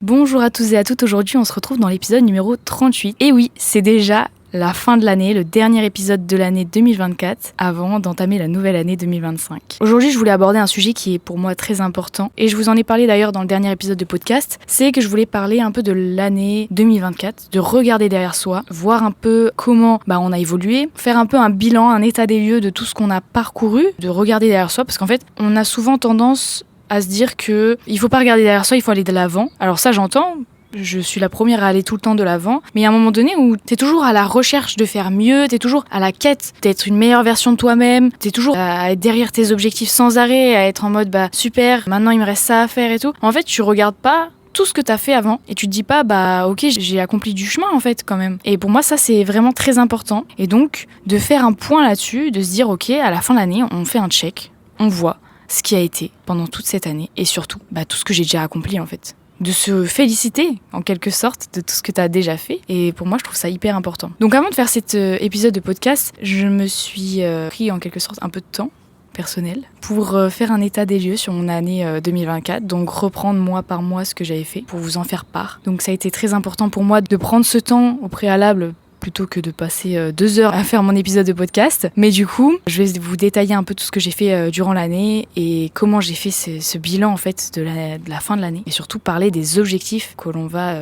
Bonjour à tous et à toutes, aujourd'hui on se retrouve dans l'épisode numéro 38. Et oui, c'est déjà la fin de l'année, le dernier épisode de l'année 2024 avant d'entamer la nouvelle année 2025. Aujourd'hui je voulais aborder un sujet qui est pour moi très important et je vous en ai parlé d'ailleurs dans le dernier épisode de podcast, c'est que je voulais parler un peu de l'année 2024, de regarder derrière soi, voir un peu comment on a évolué, faire un peu un bilan, un état des lieux de tout ce qu'on a parcouru, de regarder derrière soi parce qu'en fait on a souvent tendance à se dire que il faut pas regarder derrière soi, il faut aller de l'avant. Alors ça j'entends, je suis la première à aller tout le temps de l'avant, mais il y a un moment donné où t'es toujours à la recherche de faire mieux, t'es toujours à la quête d'être une meilleure version de toi-même, t'es toujours à être derrière tes objectifs sans arrêt, à être en mode super, maintenant il me reste ça à faire et tout. En fait tu regardes pas tout ce que t'as fait avant et tu te dis pas ok, j'ai accompli du chemin en fait quand même. Et pour moi ça c'est vraiment très important, et donc de faire un point là-dessus, de se dire ok, à la fin de l'année on fait un check, on voit ce qui a été pendant toute cette année et surtout tout ce que j'ai déjà accompli en fait. De se féliciter en quelque sorte de tout ce que tu as déjà fait, et pour moi je trouve ça hyper important. Donc avant de faire cet épisode de podcast, je me suis pris en quelque sorte un peu de temps personnel pour faire un état des lieux sur mon année 2024, donc reprendre mois par mois ce que j'avais fait pour vous en faire part. Donc ça a été très important pour moi de prendre ce temps au préalable plutôt que de passer 2 heures à faire mon épisode de podcast. Mais du coup, je vais vous détailler un peu tout ce que j'ai fait durant l'année et comment j'ai fait ce bilan en fait de la fin de l'année, et surtout parler des objectifs que l'on va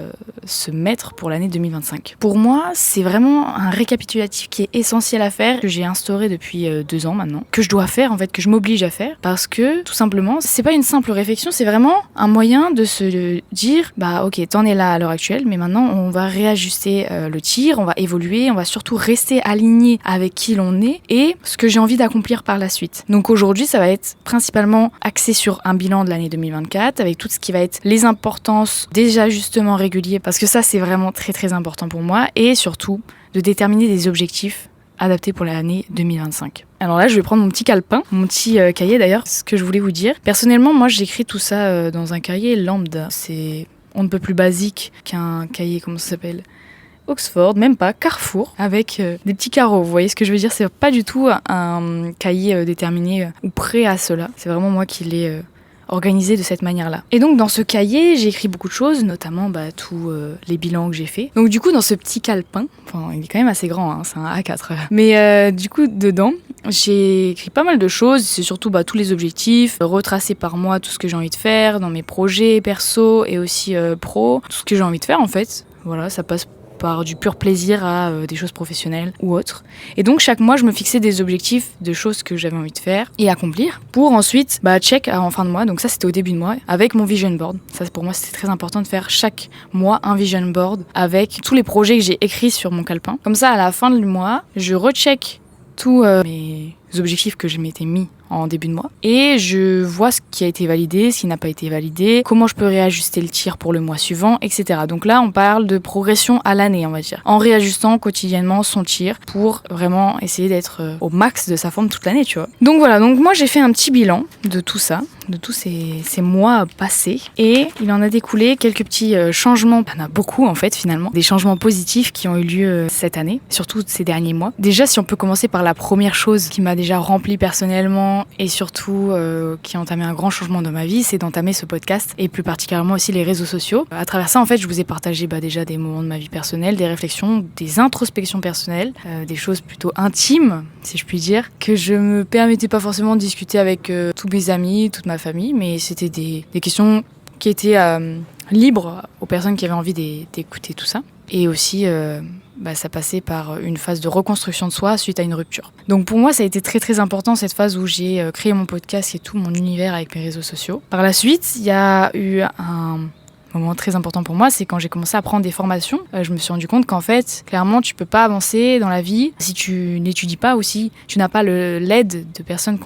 se mettre pour l'année 2025. Pour moi, c'est vraiment un récapitulatif qui est essentiel à faire, que j'ai instauré depuis 2 ans maintenant, que je dois faire en fait, que je m'oblige à faire, parce que tout simplement, c'est pas une simple réflexion, c'est vraiment un moyen de se dire ok, t'en es là à l'heure actuelle, mais maintenant on va réajuster le tir, on va évoluer, on va surtout rester aligné avec qui l'on est et ce que j'ai envie d'accomplir par la suite. Donc aujourd'hui, ça va être principalement axé sur un bilan de l'année 2024 avec tout ce qui va être les importances des ajustements réguliers, parce que ça c'est vraiment très très important pour moi, et surtout de déterminer des objectifs adaptés pour l'année 2025. Alors là, je vais prendre mon petit calepin, mon petit cahier d'ailleurs, ce que je voulais vous dire. Personnellement, moi j'écris tout ça dans un cahier lambda. C'est on ne peut plus basique qu'un cahier, comment ça s'appelle ? Oxford, même pas, Carrefour, avec des petits carreaux. Vous voyez ce que je veux dire ? C'est pas du tout un cahier déterminé ou prêt à cela. C'est vraiment moi qui l'ai organisé de cette manière-là. Et donc dans ce cahier, j'ai écrit beaucoup de choses, notamment tous les bilans que j'ai faits. Donc du coup, dans ce petit calepin, il est quand même assez grand, c'est un A4. Mais du coup, dedans, j'ai écrit pas mal de choses. C'est surtout tous les objectifs, retracés par mois, tout ce que j'ai envie de faire dans mes projets perso et aussi pro. Tout ce que j'ai envie de faire en fait. Voilà, ça passe par du pur plaisir à des choses professionnelles ou autres. Et donc chaque mois, je me fixais des objectifs de choses que j'avais envie de faire et accomplir pour ensuite check en fin de mois. Donc ça, c'était au début de mois avec mon vision board. Ça, pour moi, c'était très important de faire chaque mois un vision board avec tous les projets que j'ai écrits sur mon calepin. Comme ça, à la fin du mois, je recheck tous mes objectifs que je m'étais mis en début de mois et je vois ce qui a été validé, ce qui n'a pas été validé, comment je peux réajuster le tir pour le mois suivant, etc. Donc là on parle de progression à l'année, on va dire, en réajustant quotidiennement son tir pour vraiment essayer d'être au max de sa forme toute l'année, tu vois. Donc voilà, donc moi j'ai fait un petit bilan de tout ça, de tous ces mois passés, et il en a découlé quelques petits changements. Il y en a beaucoup en fait finalement, des changements positifs qui ont eu lieu cette année, surtout ces derniers mois. Déjà, si on peut commencer par la première chose qui m'a déjà rempli personnellement et surtout qui a entamé un grand changement dans ma vie, c'est d'entamer ce podcast et plus particulièrement aussi les réseaux sociaux. À travers ça, en fait, je vous ai partagé déjà des moments de ma vie personnelle, des réflexions, des introspections personnelles, des choses plutôt intimes, si je puis dire, que je me permettais pas forcément de discuter avec tous mes amis, toute ma famille, mais c'était des questions qui étaient libres aux personnes qui avaient envie d'écouter tout ça. Et aussi, ça passait par une phase de reconstruction de soi suite à une rupture. Donc pour moi, ça a été très très important, cette phase où j'ai créé mon podcast et tout mon univers avec mes réseaux sociaux. Par la suite, il y a eu un moment très important pour moi, c'est quand j'ai commencé à prendre des formations. Je me suis rendu compte qu'en fait, clairement, tu peux pas avancer dans la vie si tu n'étudies pas, ou si tu n'as pas l'aide de personnes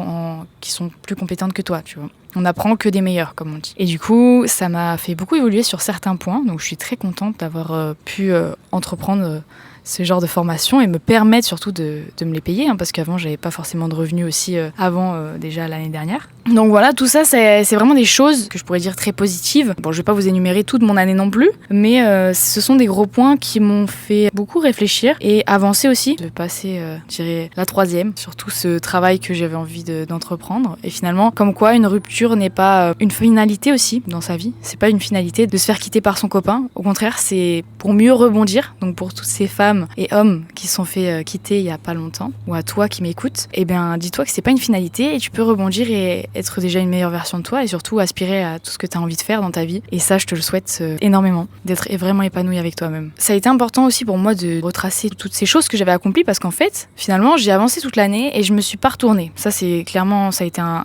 qui sont plus compétentes que toi, tu vois. On n'apprend que des meilleurs, comme on dit. Et du coup, ça m'a fait beaucoup évoluer sur certains points. Donc je suis très contente d'avoir pu entreprendre ce genre de formation et me permettre surtout de me les payer, parce qu'avant, j'avais pas forcément de revenus aussi avant déjà l'année dernière. Donc voilà, tout ça, c'est vraiment des choses que je pourrais dire très positives. Bon, je vais pas vous énumérer toute mon année non plus, mais ce sont des gros points qui m'ont fait beaucoup réfléchir et avancer aussi, de passer, je dirais, la 3e, sur tout ce travail que j'avais envie d'entreprendre. Et finalement, comme quoi une rupture n'est pas une finalité aussi dans sa vie. C'est pas une finalité de se faire quitter par son copain. Au contraire, c'est pour mieux rebondir. Donc pour toutes ces femmes et hommes qui se sont fait quitter il y a pas longtemps, ou à toi qui m'écoutes, eh bien dis-toi que c'est pas une finalité et tu peux rebondir et être déjà une meilleure version de toi et surtout aspirer à tout ce que tu as envie de faire dans ta vie. Et ça, je te le souhaite énormément, d'être vraiment épanoui avec toi-même. Ça a été important aussi pour moi de retracer toutes ces choses que j'avais accomplies parce qu'en fait, finalement, j'ai avancé toute l'année et je me suis pas retournée. Ça, c'est clairement, ça a été un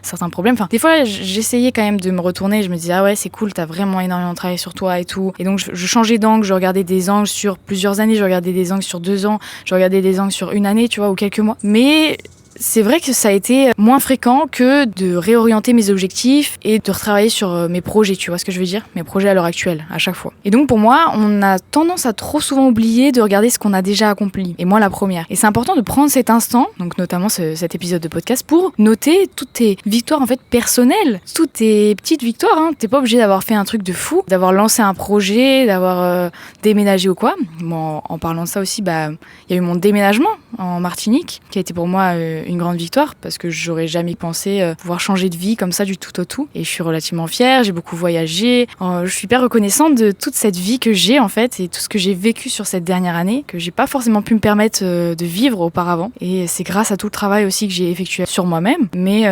certain problème. Enfin, des fois, j'essayais quand même de me retourner. Je me disais, ah ouais, c'est cool, t'as vraiment énormément travaillé sur toi et tout. Et donc, je changeais d'angle, je regardais des angles sur plusieurs années, je regardais des angles sur 2 ans, je regardais des angles sur 1 année, tu vois, ou quelques mois. Mais c'est vrai que ça a été moins fréquent que de réorienter mes objectifs et de retravailler sur mes projets, tu vois ce que je veux dire ? Mes projets à l'heure actuelle, à chaque fois. Et donc pour moi, on a tendance à trop souvent oublier de regarder ce qu'on a déjà accompli. Et moi la première. Et c'est important de prendre cet instant, donc notamment cet épisode de podcast, pour noter toutes tes victoires en fait personnelles, toutes tes petites victoires. Hein. T'es pas obligé d'avoir fait un truc de fou, d'avoir lancé un projet, d'avoir déménagé ou quoi. Bon, en parlant de ça aussi, il y a eu mon déménagement en Martinique, qui a été pour moi une grande victoire parce que j'aurais jamais pensé pouvoir changer de vie comme ça du tout au tout. Et je suis relativement fière, j'ai beaucoup voyagé. Je suis hyper reconnaissante de toute cette vie que j'ai en fait et tout ce que j'ai vécu sur cette dernière année que j'ai pas forcément pu me permettre de vivre auparavant. Et c'est grâce à tout le travail aussi que j'ai effectué sur moi-même, mais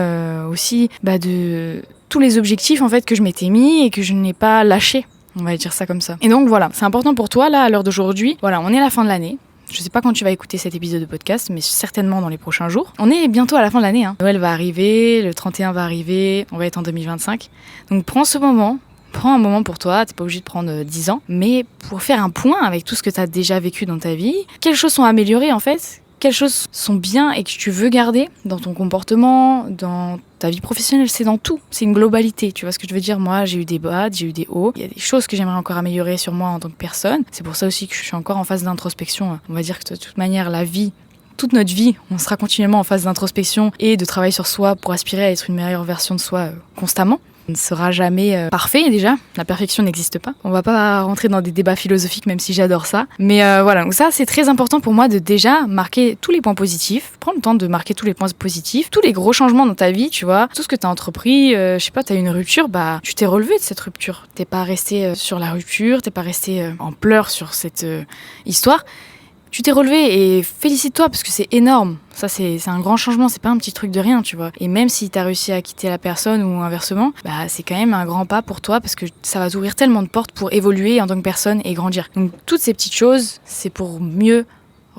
aussi de tous les objectifs en fait que je m'étais mis et que je n'ai pas lâché. On va dire ça comme ça. Et donc voilà, c'est important pour toi là à l'heure d'aujourd'hui. Voilà, on est à la fin de l'année. Je sais pas quand tu vas écouter cet épisode de podcast, mais certainement dans les prochains jours. On est bientôt à la fin de l'année. Hein. Noël va arriver, le 31 va arriver, on va être en 2025. Donc prends un moment pour toi, t'es pas obligé de prendre 10 ans, mais pour faire un point avec tout ce que t'as déjà vécu dans ta vie, quelles choses sont améliorées en fait ? Quelles choses sont bien et que tu veux garder dans ton comportement, dans ta vie professionnelle, c'est dans tout. C'est une globalité, tu vois ce que je veux dire ? Moi, j'ai eu des bas, j'ai eu des hauts. Il y a des choses que j'aimerais encore améliorer sur moi en tant que personne. C'est pour ça aussi que je suis encore en phase d'introspection. On va dire que de toute manière, la vie, toute notre vie, on sera continuellement en phase d'introspection et de travail sur soi pour aspirer à être une meilleure version de soi constamment. On ne sera jamais parfait déjà, la perfection n'existe pas. On va pas rentrer dans des débats philosophiques même si j'adore ça. Mais voilà, donc ça c'est très important pour moi de déjà marquer tous les points positifs, prendre le temps de marquer tous les points positifs, tous les gros changements dans ta vie, tu vois, tout ce que t'as entrepris, je sais pas, t'as eu une rupture, tu t'es relevé de cette rupture. T'es pas resté sur la rupture, t'es pas resté en pleurs sur cette histoire. Tu t'es relevé et félicite-toi parce que c'est énorme. Ça, c'est un grand changement, c'est pas un petit truc de rien, tu vois. Et même si t'as réussi à quitter la personne ou inversement, c'est quand même un grand pas pour toi parce que ça va t'ouvrir tellement de portes pour évoluer en tant que personne et grandir. Donc, toutes ces petites choses, c'est pour mieux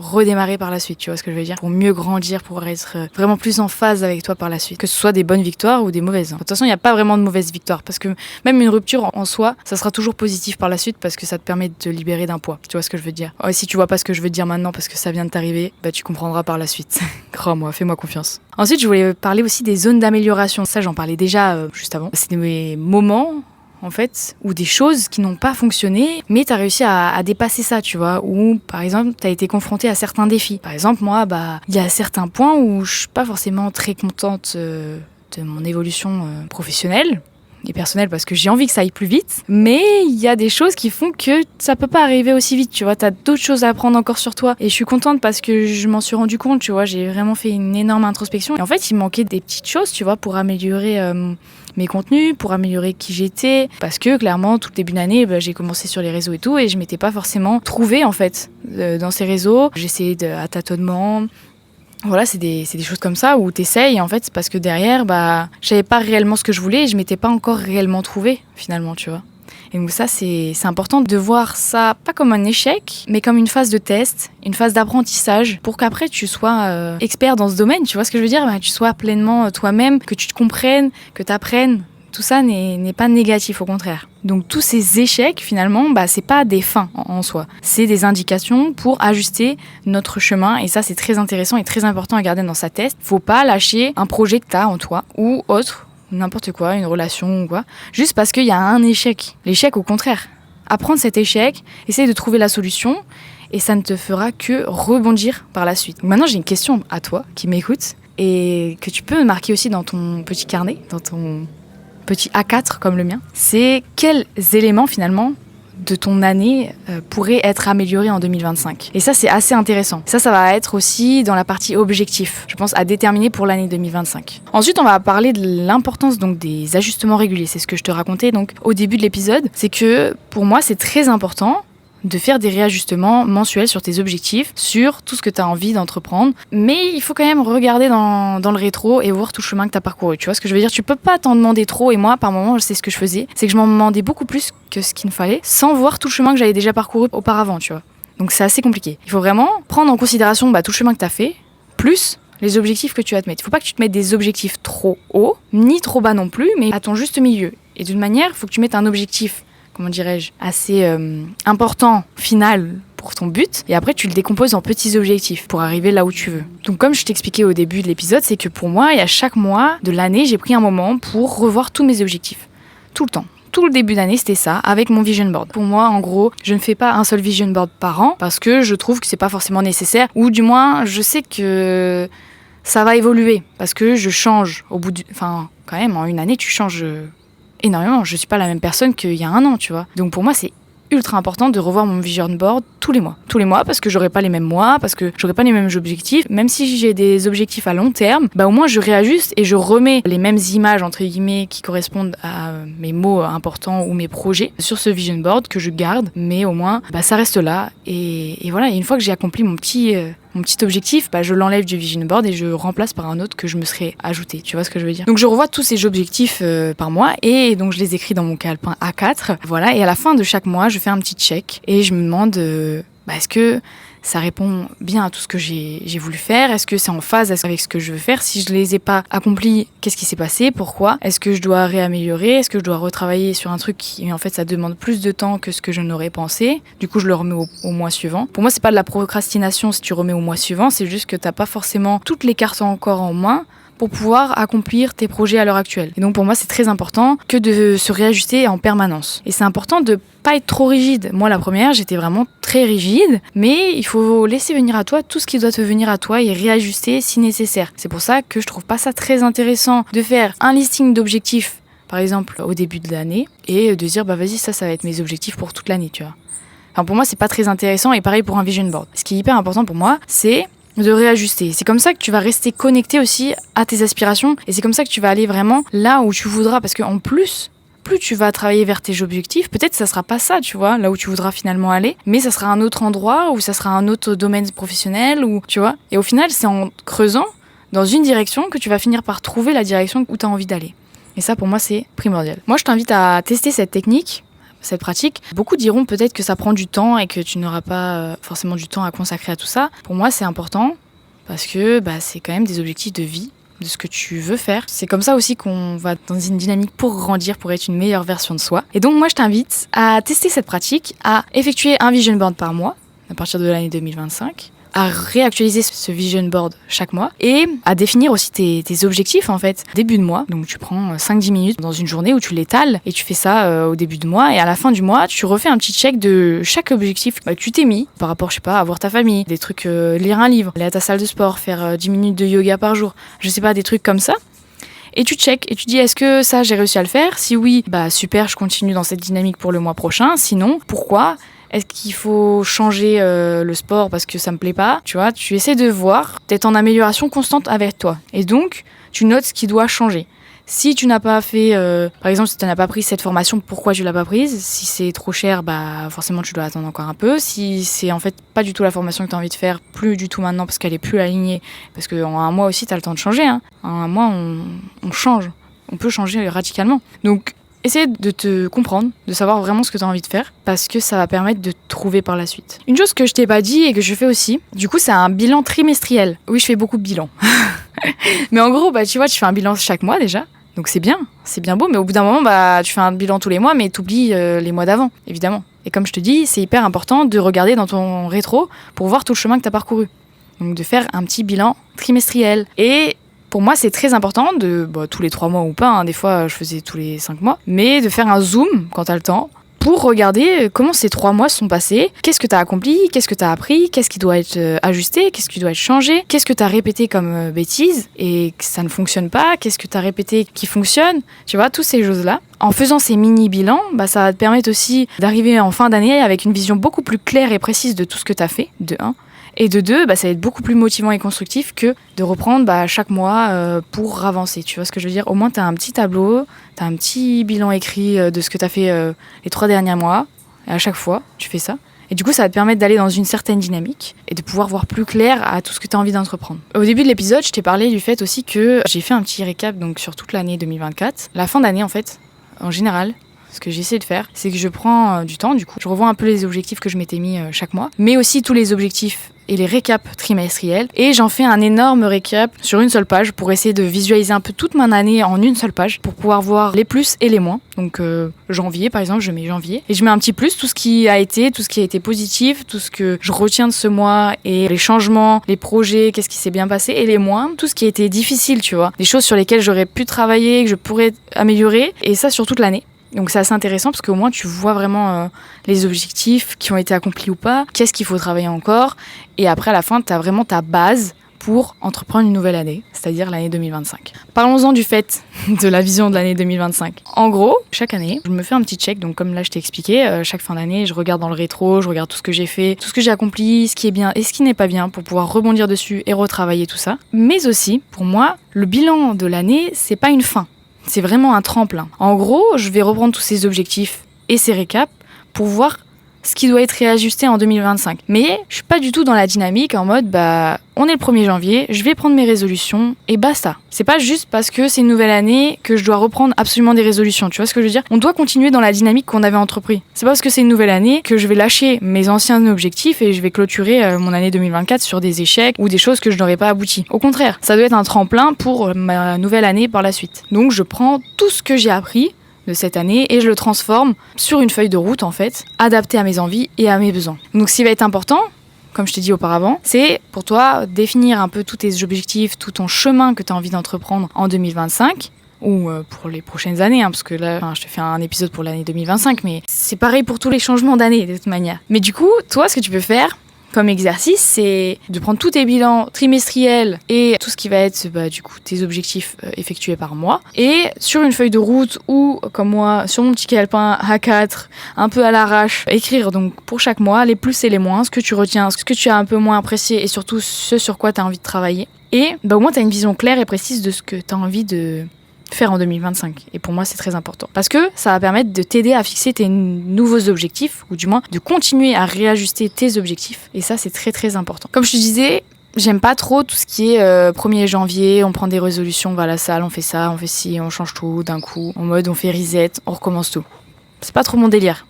redémarrer par la suite, tu vois ce que je veux dire ? Pour mieux grandir, pour être vraiment plus en phase avec toi par la suite. Que ce soit des bonnes victoires ou des mauvaises. De toute façon, il n'y a pas vraiment de mauvaises victoires parce que même une rupture en soi, ça sera toujours positif par la suite parce que ça te permet de te libérer d'un poids. Tu vois ce que je veux dire ? Si tu vois pas ce que je veux dire maintenant parce que ça vient de t'arriver, tu comprendras par la suite. Crois-moi, fais-moi confiance. Ensuite, je voulais parler aussi des zones d'amélioration. Ça, j'en parlais déjà juste avant. C'est des moments en fait, ou des choses qui n'ont pas fonctionné, mais t'as réussi à dépasser ça, tu vois, ou par exemple, t'as été confronté à certains défis. Par exemple, moi, il y a certains points où je suis pas forcément très contente de mon évolution professionnelle et personnelle parce que j'ai envie que ça aille plus vite, mais il y a des choses qui font que ça peut pas arriver aussi vite, tu vois, t'as d'autres choses à apprendre encore sur toi, et je suis contente parce que je m'en suis rendu compte, tu vois, j'ai vraiment fait une énorme introspection, et en fait, il manquait des petites choses, tu vois, pour améliorer mes contenus, pour améliorer qui j'étais, parce que clairement tout le début d'année j'ai commencé sur les réseaux et tout et je m'étais pas forcément trouvée en fait dans ces réseaux, j'essayais à tâtonnement. Voilà, c'est des choses comme ça où t'essayes en fait, c'est parce que derrière je savais pas réellement ce que je voulais et je m'étais pas encore réellement trouvée finalement, tu vois. Et donc ça, c'est important de voir ça pas comme un échec, mais comme une phase de test, une phase d'apprentissage, pour qu'après tu sois expert dans ce domaine, tu vois ce que je veux dire ? Tu sois pleinement toi-même, que tu te comprennes, que tu apprennes. Tout ça n'est pas négatif, au contraire. Donc tous ces échecs, finalement, c'est pas des fins en soi. C'est des indications pour ajuster notre chemin. Et ça, c'est très intéressant et très important à garder dans sa tête. Faut pas lâcher un projet que t'as en toi ou autre, n'importe quoi, une relation ou quoi, juste parce qu'il y a un échec. L'échec, au contraire. Apprendre cet échec, essayer de trouver la solution, et ça ne te fera que rebondir par la suite. Donc maintenant, j'ai une question à toi qui m'écoute. et que tu peux marquer aussi dans ton petit carnet, dans ton petit A4 comme le mien, c'est quels éléments finalement de ton année pourraient être améliorés en 2025. Et ça, c'est assez intéressant. Ça va être aussi dans la partie objectif, je pense, à déterminer pour l'année 2025. Ensuite, on va parler de l'importance donc des ajustements réguliers. C'est ce que je te racontais donc au début de l'épisode. C'est que pour moi, c'est très important de faire des réajustements mensuels sur tes objectifs, sur tout ce que tu as envie d'entreprendre. Mais il faut quand même regarder dans le rétro et voir tout le chemin que tu as parcouru. Tu vois ce que je veux dire ? Tu peux pas t'en demander trop. Et moi, par moment, je sais ce que je faisais. C'est que je m'en demandais beaucoup plus que ce qu'il me fallait, sans voir tout le chemin que j'avais déjà parcouru auparavant, tu vois. Donc c'est assez compliqué. Il faut vraiment prendre en considération tout le chemin que tu as fait, plus les objectifs que tu vas te mettre. Il faut pas que tu te mettes des objectifs trop hauts, ni trop bas non plus, mais à ton juste milieu. Et d'une manière, il faut que tu mettes un objectif, comment dirais-je, assez important, final pour ton but, et après tu le décomposes en petits objectifs pour arriver là où tu veux. Donc comme je t'expliquais au début de l'épisode, c'est que pour moi, et à chaque mois de l'année, j'ai pris un moment pour revoir tous mes objectifs. Tout le temps. Tout le début d'année, c'était ça, avec mon vision board. Pour moi, en gros, je ne fais pas un seul vision board par an, parce que je trouve que c'est pas forcément nécessaire, ou du moins, je sais que ça va évoluer, parce que je change au bout Enfin, quand même, en une année, tu changes énormément. Je suis pas la même personne qu'il y a un an, tu vois. Donc pour moi, c'est ultra important de revoir mon vision board tous les mois. Tous les mois, parce que j'aurai pas les mêmes mois, parce que j'aurai pas les mêmes objectifs. Même si j'ai des objectifs à long terme, au moins je réajuste et je remets les mêmes images, entre guillemets, qui correspondent à mes mots importants ou mes projets sur ce vision board que je garde. Mais au moins, ça reste là. Et voilà, et une fois que j'ai accompli mon petit objectif, je l'enlève du vision board et je remplace par un autre que je me serais ajouté. Tu vois ce que je veux dire ? Donc je revois tous ces objectifs par mois et donc je les écris dans mon calepin A4. Voilà, et à la fin de chaque mois, je fais un petit check et je me demande est-ce que ça répond bien à tout ce que j'ai voulu faire ? Est-ce que c'est en phase avec ce que je veux faire ? Si je ne les ai pas accomplis, qu'est-ce qui s'est passé ? Pourquoi ? Est-ce que je dois réaméliorer ? Est-ce que je dois retravailler sur un truc qui, en fait, ça demande plus de temps que ce que je n'aurais pensé ? Du coup, je le remets au mois suivant. Pour moi, c'est pas de la procrastination si tu remets au mois suivant, c'est juste que t'as pas forcément toutes les cartes encore en main pour pouvoir accomplir tes projets à l'heure actuelle. Et donc pour moi, c'est très important que de se réajuster en permanence. Et c'est important de pas être trop rigide. Moi, la première, j'étais vraiment très rigide, mais il faut laisser venir à toi tout ce qui doit te venir à toi et réajuster si nécessaire. C'est pour ça que je trouve pas ça très intéressant de faire un listing d'objectifs, par exemple, au début de l'année, et de dire, vas-y, ça va être mes objectifs pour toute l'année, tu vois. Enfin, pour moi, c'est pas très intéressant, et pareil pour un vision board. Ce qui est hyper important pour moi, c'est de réajuster. C'est comme ça que tu vas rester connecté aussi à tes aspirations et c'est comme ça que tu vas aller vraiment là où tu voudras parce qu'en plus tu vas travailler vers tes objectifs, peut-être ça sera pas ça, tu vois, là où tu voudras finalement aller, mais ça sera un autre endroit ou ça sera un autre domaine professionnel ou tu vois. Et au final, c'est en creusant dans une direction que tu vas finir par trouver la direction où tu as envie d'aller. Et ça pour moi, c'est primordial. Moi, je t'invite à tester cette technique, cette pratique. Beaucoup diront peut-être que ça prend du temps et que tu n'auras pas forcément du temps à consacrer à tout ça. Pour moi, c'est important parce que c'est quand même des objectifs de vie, de ce que tu veux faire. C'est comme ça aussi qu'on va dans une dynamique pour grandir, pour être une meilleure version de soi. Et donc moi, je t'invite à tester cette pratique, à effectuer un vision board par mois à partir de l'année 2025, à réactualiser ce vision board chaque mois et à définir aussi tes objectifs en fait, début de mois. Donc tu prends 5-10 minutes dans une journée où tu l'étales et tu fais ça au début de mois et à la fin du mois, tu refais un petit check de chaque objectif que tu t'es mis par rapport, je sais pas, à voir ta famille, des trucs, lire un livre, aller à ta salle de sport, faire 10 minutes de yoga par jour, je sais pas, des trucs comme ça. Et tu check et tu dis est-ce que ça j'ai réussi à le faire ? Si oui, super, je continue dans cette dynamique pour le mois prochain. Sinon, pourquoi ? Est-ce qu'il faut changer le sport parce que ça me plaît pas ? Tu vois, tu essaies de voir, d'être en amélioration constante avec toi. Et donc, tu notes ce qui doit changer. Si tu n'as pas fait, par exemple, si tu n'as pas pris cette formation, pourquoi tu l'as pas prise ? Si c'est trop cher, forcément tu dois attendre encore un peu. Si c'est en fait pas du tout la formation que tu as envie de faire, plus du tout maintenant parce qu'elle est plus alignée, parce qu'en un mois aussi tu as le temps de changer. Hein. En un mois, on change. On peut changer radicalement. Donc, essaye de te comprendre, de savoir vraiment ce que tu as envie de faire, parce que ça va permettre de te trouver par la suite. Une chose que je t'ai pas dit et que je fais aussi, du coup, c'est un bilan trimestriel. Oui, je fais beaucoup de bilans. Mais en gros, tu vois, tu fais un bilan chaque mois déjà. Donc c'est bien beau, mais au bout d'un moment, tu fais un bilan tous les mois, mais t'oublies les mois d'avant, évidemment. Et comme je te dis, c'est hyper important de regarder dans ton rétro pour voir tout le chemin que t'as parcouru. Donc de faire un petit bilan trimestriel. Et pour moi, c'est très important de, tous les 3 mois ou pas, hein, des fois je faisais tous les 5 mois, mais de faire un zoom quand t'as le temps pour regarder comment ces 3 mois se sont passés, qu'est-ce que tu as accompli, qu'est-ce que tu as appris, qu'est-ce qui doit être ajusté, qu'est-ce qui doit être changé, qu'est-ce que tu as répété comme bêtises et que ça ne fonctionne pas, qu'est-ce que tu as répété qui fonctionne, tu vois, toutes ces choses-là. En faisant ces mini-bilans, ça va te permettre aussi d'arriver en fin d'année avec une vision beaucoup plus claire et précise de tout ce que tu as fait, de 1. Et de 2, ça va être beaucoup plus motivant et constructif que de reprendre chaque mois pour avancer. Tu vois ce que je veux dire ? Au moins, tu as un petit tableau, tu as un petit bilan écrit de ce que tu as fait les 3 derniers mois. Et à chaque fois, tu fais ça. Et du coup, ça va te permettre d'aller dans une certaine dynamique et de pouvoir voir plus clair à tout ce que tu as envie d'entreprendre. Au début de l'épisode, je t'ai parlé du fait aussi que j'ai fait un petit récap donc, sur toute l'année 2024. La fin d'année, en fait, en général, ce que j'essaie de faire, c'est que je prends du temps, du coup. Je revois un peu les objectifs que je m'étais mis chaque mois, mais aussi tous les objectifs et les récaps trimestriels. Et j'en fais un énorme récap sur une seule page pour essayer de visualiser un peu toute mon année en une seule page pour pouvoir voir les plus et les moins. Donc janvier, par exemple, je mets janvier. Et je mets un petit plus, tout ce qui a été positif, tout ce que je retiens de ce mois et les changements, les projets, qu'est-ce qui s'est bien passé et les moins, tout ce qui a été difficile, tu vois. Des choses sur lesquelles j'aurais pu travailler, que je pourrais améliorer. Et ça sur toute l'année. Donc c'est assez intéressant parce qu'au moins tu vois vraiment les objectifs qui ont été accomplis ou pas, qu'est-ce qu'il faut travailler encore, et après à la fin tu as vraiment ta base pour entreprendre une nouvelle année, c'est-à-dire l'année 2025. Parlons-en du fait de la vision de l'année 2025. En gros, chaque année, je me fais un petit check, donc comme là je t'ai expliqué, chaque fin d'année, je regarde dans le rétro, je regarde tout ce que j'ai fait, tout ce que j'ai accompli, ce qui est bien et ce qui n'est pas bien pour pouvoir rebondir dessus et retravailler tout ça. Mais aussi, pour moi, le bilan de l'année, c'est pas une fin. C'est vraiment un tremplin. En gros, je vais reprendre tous ces objectifs et ces récaps pour voir ce qui doit être réajusté en 2025. Mais je suis pas du tout dans la dynamique en mode on est le 1er janvier, je vais prendre mes résolutions et basta. C'est pas juste parce que c'est une nouvelle année que je dois reprendre absolument des résolutions, tu vois ce que je veux dire ? On doit continuer dans la dynamique qu'on avait entrepris. C'est pas parce que c'est une nouvelle année que je vais lâcher mes anciens objectifs et je vais clôturer mon année 2024 sur des échecs ou des choses que je n'aurais pas abouti. Au contraire, ça doit être un tremplin pour ma nouvelle année par la suite. Donc je prends tout ce que j'ai appris de cette année et je le transforme sur une feuille de route en fait, adaptée à mes envies et à mes besoins. Donc ce qui va être important, comme je t'ai dit auparavant, c'est pour toi définir un peu tous tes objectifs, tout ton chemin que tu as envie d'entreprendre en 2025 ou pour les prochaines années, parce que là, je te fais un épisode pour l'année 2025, mais c'est pareil pour tous les changements d'année de toute manière. Mais du coup, toi, ce que tu peux faire comme exercice, c'est de prendre tous tes bilans trimestriels et tout ce qui va être du coup tes objectifs effectués par mois et sur une feuille de route ou comme moi sur mon petit calepin A4 un peu à l'arrache, écrire donc pour chaque mois les plus et les moins, ce que tu retiens, ce que tu as un peu moins apprécié et surtout ce sur quoi tu as envie de travailler. Et au moins tu as une vision claire et précise de ce que tu as envie de faire en 2025. Et pour moi, c'est très important. Parce que ça va permettre de t'aider à fixer tes nouveaux objectifs, ou du moins de continuer à réajuster tes objectifs. Et ça, c'est très très important. Comme je te disais, j'aime pas trop tout ce qui est 1er janvier, on prend des résolutions, on va à la salle, on fait ça, on fait ci, on change tout d'un coup. En mode, on fait reset, on recommence tout. C'est pas trop mon délire.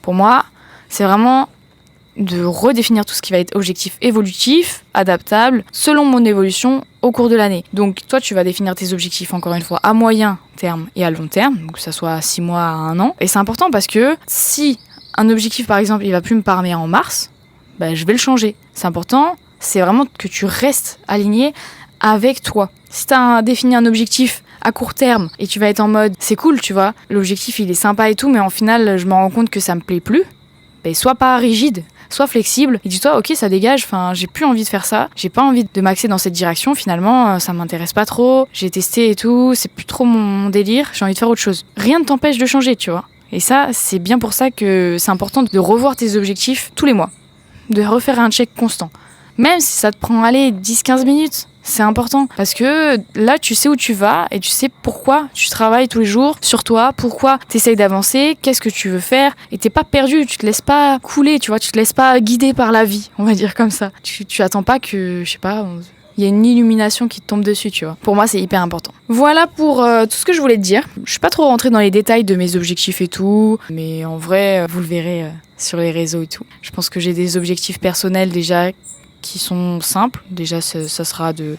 Pour moi, c'est vraiment de redéfinir tout ce qui va être objectif évolutif, adaptable, selon mon évolution au cours de l'année. Donc toi, tu vas définir tes objectifs, encore une fois, à moyen terme et à long terme, donc que ça soit à 6 mois, à 1 an. Et c'est important parce que si un objectif, par exemple, il va plus me parler en mars, je vais le changer. C'est important, c'est vraiment que tu restes aligné avec toi. Si tu as défini un objectif à court terme et tu vas être en mode, c'est cool, tu vois, l'objectif, il est sympa et tout, mais en final, je me rends compte que ça me plaît plus, sois pas rigide, sois flexible et dis-toi ok ça dégage, j'ai plus envie de faire ça, j'ai pas envie de m'axer dans cette direction, finalement ça m'intéresse pas trop, j'ai testé et tout, c'est plus trop mon délire, j'ai envie de faire autre chose. Rien ne t'empêche de changer, tu vois. Et ça c'est bien pour ça que c'est important de revoir tes objectifs tous les mois, de refaire un check constant. Même si ça te prend 10-15 minutes, c'est important. Parce que là, tu sais où tu vas et tu sais pourquoi tu travailles tous les jours sur toi, pourquoi tu essayes d'avancer, qu'est-ce que tu veux faire. Et t'es pas perdu, tu te laisses pas couler, tu vois, tu te laisses pas guider par la vie, on va dire comme ça. Tu attends pas que, je sais pas, il y a une illumination qui te tombe dessus, tu vois. Pour moi, c'est hyper important. Voilà pour tout ce que je voulais te dire. Je suis pas trop rentrée dans les détails de mes objectifs et tout, mais en vrai, vous le verrez sur les réseaux et tout. Je pense que j'ai des objectifs personnels déjà qui sont simples. Déjà, ça sera de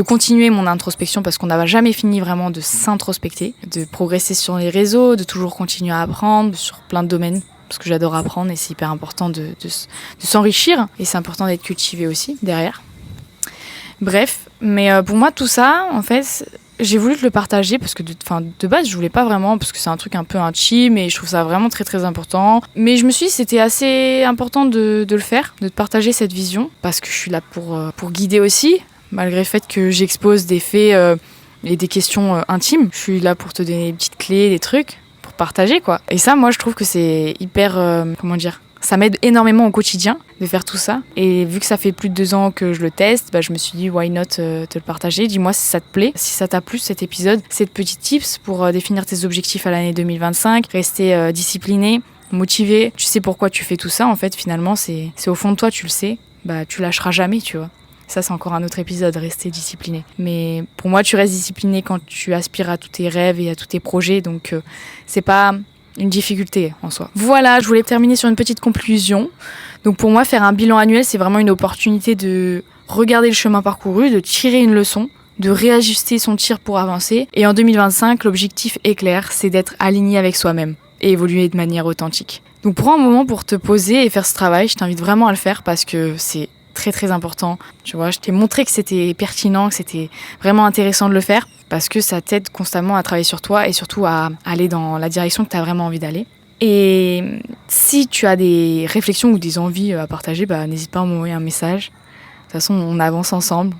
continuer mon introspection parce qu'on n'a jamais fini vraiment de s'introspecter, de progresser sur les réseaux, de toujours continuer à apprendre sur plein de domaines parce que j'adore apprendre et c'est hyper important de s'enrichir et c'est important d'être cultivé aussi derrière. Bref, mais pour moi tout ça, en fait, j'ai voulu te le partager parce que de base, je voulais pas vraiment, parce que c'est un truc un peu intime et je trouve ça vraiment très très important. Mais je me suis dit que c'était assez important de le faire, de te partager cette vision, parce que je suis là pour guider aussi, malgré le fait que j'expose des faits et des questions intimes. Je suis là pour te donner des petites clés, des trucs, pour partager quoi. Et ça, moi, je trouve que c'est hyper, ça m'aide énormément au quotidien de faire tout ça. Et vu que ça fait plus de 2 ans que je le teste, je me suis dit why not te le partager. Dis-moi si ça te plaît, si ça t'a plu cet épisode. C'est de petits tips pour définir tes objectifs à l'année 2025, rester discipliné, motivé. Tu sais pourquoi tu fais tout ça en fait finalement, c'est au fond de toi, tu le sais. Tu lâcheras jamais, tu vois. Ça, c'est encore un autre épisode, rester discipliné. Mais pour moi, tu restes discipliné quand tu aspires à tous tes rêves et à tous tes projets. Donc, c'est pas une difficulté en soi. Voilà, je voulais terminer sur une petite conclusion. Donc pour moi, faire un bilan annuel, c'est vraiment une opportunité de regarder le chemin parcouru, de tirer une leçon, de réajuster son tir pour avancer. Et en 2025, l'objectif est clair, c'est d'être aligné avec soi-même et évoluer de manière authentique. Donc prends un moment pour te poser et faire ce travail. Je t'invite vraiment à le faire parce que c'est très très important. Tu vois, je t'ai montré que c'était pertinent, que c'était vraiment intéressant de le faire parce que ça t'aide constamment à travailler sur toi et surtout à aller dans la direction que tu as vraiment envie d'aller. Et si tu as des réflexions ou des envies à partager, n'hésite pas à m'envoyer un message. De toute façon, on avance ensemble,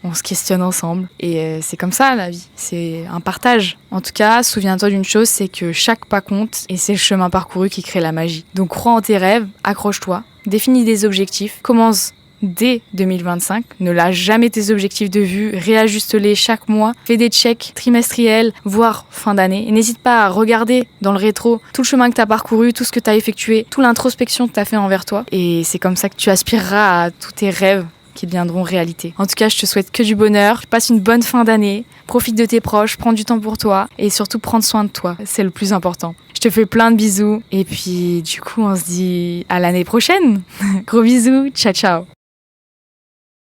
on se questionne ensemble. Et c'est comme ça la vie, c'est un partage. En tout cas, souviens-toi d'une chose, c'est que chaque pas compte et c'est le chemin parcouru qui crée la magie. Donc crois en tes rêves, accroche-toi, définis des objectifs, commence dès 2025. Ne lâche jamais tes objectifs de vue, réajuste-les chaque mois, fais des checks trimestriels, voire fin d'année. Et n'hésite pas à regarder dans le rétro tout le chemin que tu as parcouru, tout ce que tu as effectué, toute l'introspection que tu as fait envers toi. Et c'est comme ça que tu aspireras à tous tes rêves qui deviendront réalité. En tout cas, je te souhaite que du bonheur, passe une bonne fin d'année, profite de tes proches, prends du temps pour toi et surtout prends soin de toi, c'est le plus important. Je te fais plein de bisous et puis du coup on se dit à l'année prochaine. Gros bisous, ciao ciao.